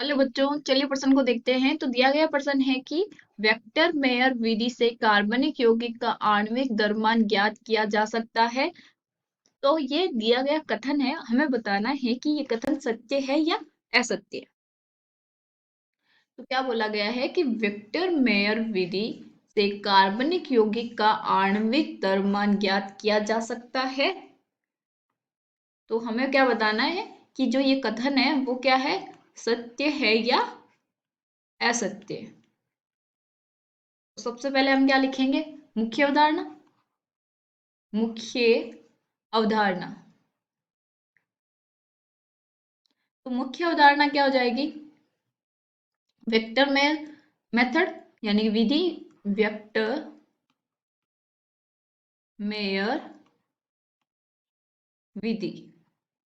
Hello बच्चों, चलिए प्रश्न को देखते हैं। तो दिया गया प्रश्न है कि वेक्टर मेयर विधि से कार्बनिक यौगिक का आणविक द्रव्यमान ज्ञात किया जा सकता है। तो ये दिया गया कथन है, हमें बताना है कि ये कथन सत्य है या असत्य। तो क्या बोला गया है कि वेक्टर मेयर विधि से कार्बनिक यौगिक का आणविक द्रव्यमान ज्ञात किया जा सकता है। तो हमें क्या बताना है कि जो ये कथन है वो क्या है, सत्य है या असत्य। सबसे पहले हम क्या लिखेंगे, मुख्य अवधारणा। मुख्य अवधारणा। तो मुख्य अवधारणा क्या हो जाएगी, वेक्टर मेथड यानी कि विधि, वेक्टर मेयर विधि।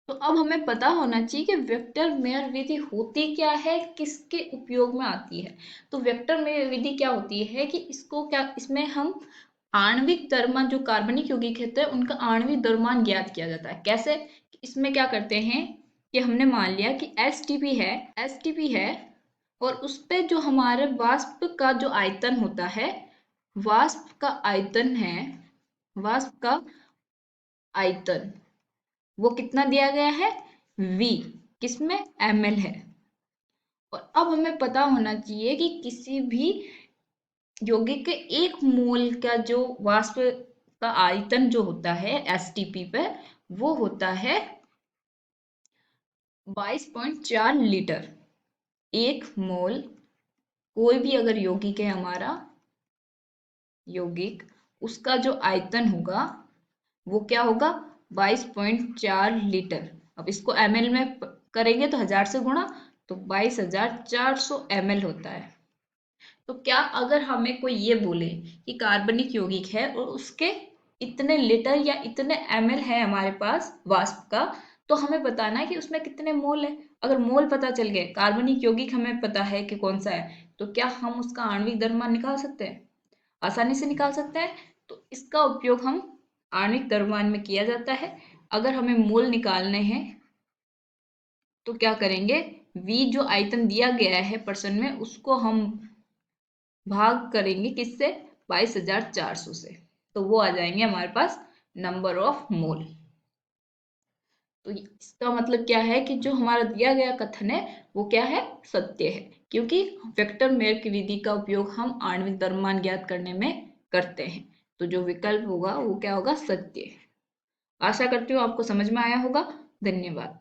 तो अब हमें पता होना चाहिए कि वेक्टर मेयर विधि होती क्या है, किसके उपयोग में आती है। तो वेक्टर मेयर विधि क्या होती है कि इसको क्या, इसमें हम आणविक द्रव्यमान, जो कार्बनिक यौगिक होते हैं उनका आणविक द्रव्यमान ज्ञात किया जाता है। कैसे, इसमें क्या करते हैं कि हमने मान लिया कि एसटीपी है और उस पे जो हमारे वाष्प का जो आयतन होता है, वाष्प का आयतन है, वाष्प का आयतन वो कितना दिया गया है, V, किसमें, ml है। और अब हमें पता होना चाहिए कि किसी भी यौगिक के एक मोल का जो वाष्प का आयतन जो होता है एसटीपी पे, वो होता है 22.4 लीटर। एक मोल कोई भी अगर यौगिक है हमारा, यौगिक, उसका जो आयतन होगा वो क्या होगा, 22.4 लीटर। अब इसको ml में करेंगे तो 1000 से गुणा, तो 22,400 ml होता है। तो क्या अगर हमें कोई ये बोले कि कार्बनिक यौगिक है और उसके इतने लीटर या इतने ml है हमारे पास वाष्प का, तो हमें बताना है कि उसमें कितने मोल है। अगर मोल पता चल गए, कार्बनिक यौगिक हमें पता है कि कौन सा है, तो क्या हम उसका आणविक द्रव्यमान निकाल सकते हैं, आसानी से निकाल सकते हैं। तो इसका उपयोग हम आणविक द्रव्यमान में किया जाता है। अगर हमें मोल निकालने हैं तो क्या करेंगे, V जो आयतन दिया गया है प्रश्न में, उसको हम भाग करेंगे किससे, 22,400 से, तो वो आ जाएंगे हमारे पास नंबर ऑफ मोल। तो इसका मतलब क्या है कि जो हमारा दिया गया कथन है वो क्या है, सत्य है, क्योंकि वेक्टर मेयर की विधि का उपयोग हम आणविक द्रव्यमान ज्ञात करने में करते हैं। तो जो विकल्प होगा वो क्या होगा, सत्य। आशा करती हूँ आपको समझ में आया होगा। धन्यवाद।